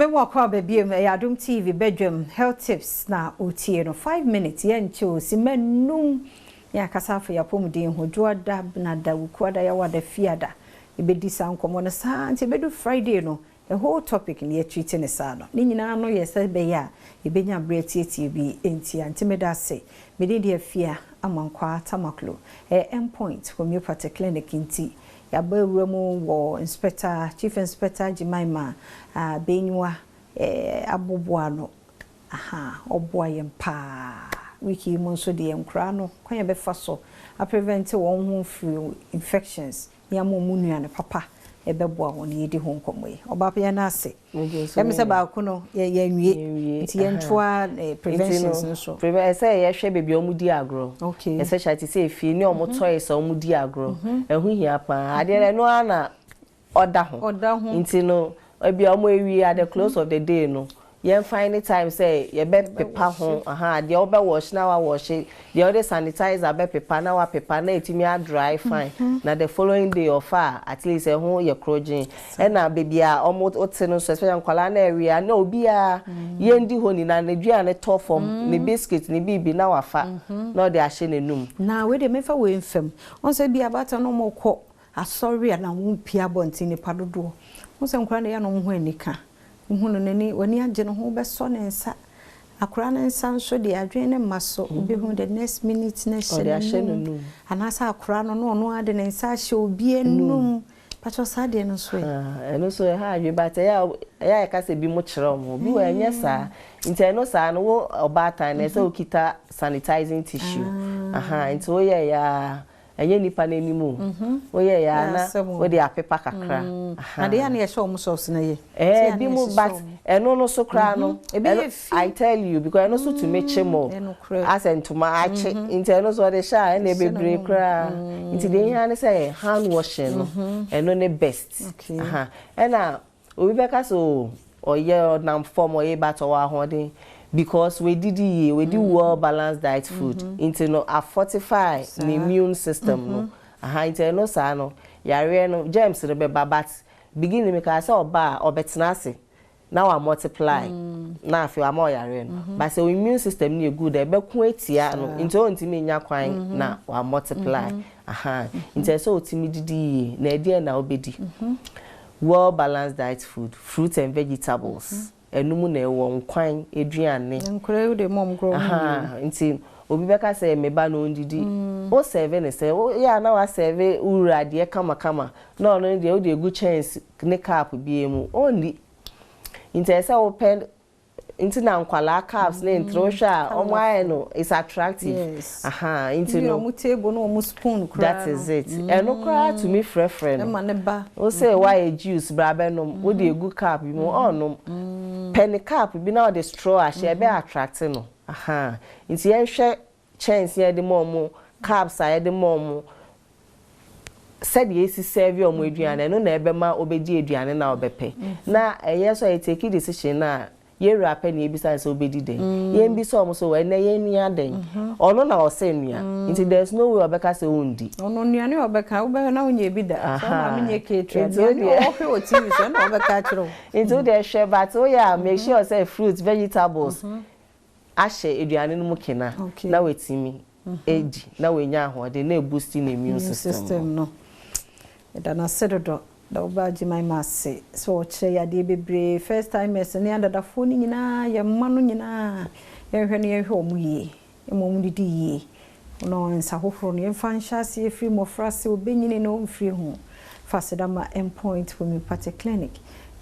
Me walk up baby Adom TV bedroom health tips na utie no 5 minutes yen cho si menum ya kasafa ya pomuden ho joada na da wukwada ya wada fiada ibedi sankomo no sa nti bedu Friday no the whole topic ni treat ne sa no ni nyina no yesa be ya ibenya breatie bi enti antimeda se mede de afia amankwa tamaklo endpoint homeopathic clinic nti ya bawuramu wo inspector chief inspector Jimaima benwa aboboa no aha oboa yempa wiki monso de enkra no kwanya be fa so a prevent won ho free infections ya munu ne papa ebeboa won yedi ho nkomoyi obapa ya na ase em se ba ko no ye nwie nti ye ntoa preventions no so prevent say ye hwe bebi omudi agro okay especially say fie ni omotoy say omudi agro ehu hia pa ade no ana oda ho nti no ebi omo ewi at the close of the day no ye find time say ye be pepa ho aha de obe wash na wa wash the other sanitizer be pepa na wa pepa na etimi a dry fine na the following day of at least e ho ye krojin e na baby a omo ote no so especially kwala na area na obi a ye ndi ho ni na nadua ne to form ne biscuit ne bibi na wafa na de ahye nenum na we de mefa we mfam on say bi abata no mokọ asori na wo pia bonti ne padodo on say kwala na ya no ho anika hunu nani wani age no ho be so ne nsa akura ne nsa nso de adwen ne maso obi hu the next minute na hye no anasa akura no no no ade ne nsa hye obi enum pacho sade no so eno so ha adwe bata ya ka se bi mo kire mo bi wa nya sa nti no sa no wo obata na se okita sanitizing tissue aha nti wo ya enye nipa na enimu oye ya na we dey apepa kakra na dey na ye show mo so na ye bi mu but eno no so kra no I tell you because eno so to make chemo as entuma ache into eno so dey sha na bebre kra into dey yan say hand washing eno ne best ena obi beka so oye nam form oye bato wa hodin because we did well balanced diet food into no a fortify the immune system no aha into no sa no yare no germs no be babat begin make us oba obetnase now I multiply na afi am yare no but say immune system ni good e be ku etia no into ontimi nya kwan na wa multiply aha into so otimi didi na e na obedi well balanced diet food fruits and vegetables enumu na ewo nkwan eduane nkure u de mom grow nti obi beka say meba no ndidi o serve ne say ya na wa serve ura de kama no no de o de gu chance ne cap bi emu only nti say open nti na nkwala caps na introsha omo aye no is attractive aha nti no mu table no mu spoon kra that is it eno kra to me friend o say why juice bra be no wo de gu cap bi mo ono penny cap bi na the straw ahye be attract no aha nti yen hwe chance ye de mom caps aye de mom said yes serve omo aduane no na ebe ma obedi aduane na obepe na eye so e take decision na ye rap na ebisa so obedi den ye mbisa omo so we na ye nua den ono na o se nua nti there's no way obeka se ondi ono nua ne obeka ube na onye bi da so na menye catering o hwe o tv so na obeka kiro into the share but oh yeah make sure say fruits vegetables ashe aduane no mukena na wetimi edi na wenya ahode na boosting immune system no da na sedodo da oba Jimaima se so che ya de bebre first time ese ne andada fo ni nyina ya mano nyina ya hwe ne ya hwe omuye emom didi ye no nsa hoforo ne mfa nhase efri mofrase obenyine no mfri ho fasedama endpoint homeopathic clinic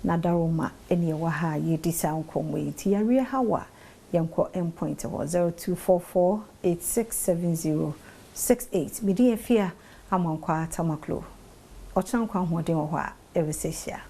na daroma ene wa ha ye disa nkomo enti ya rie hawa yanko endpoint ho 0244867068 midi afia amankwa tamaklo ochankwa hoden ho a evesesia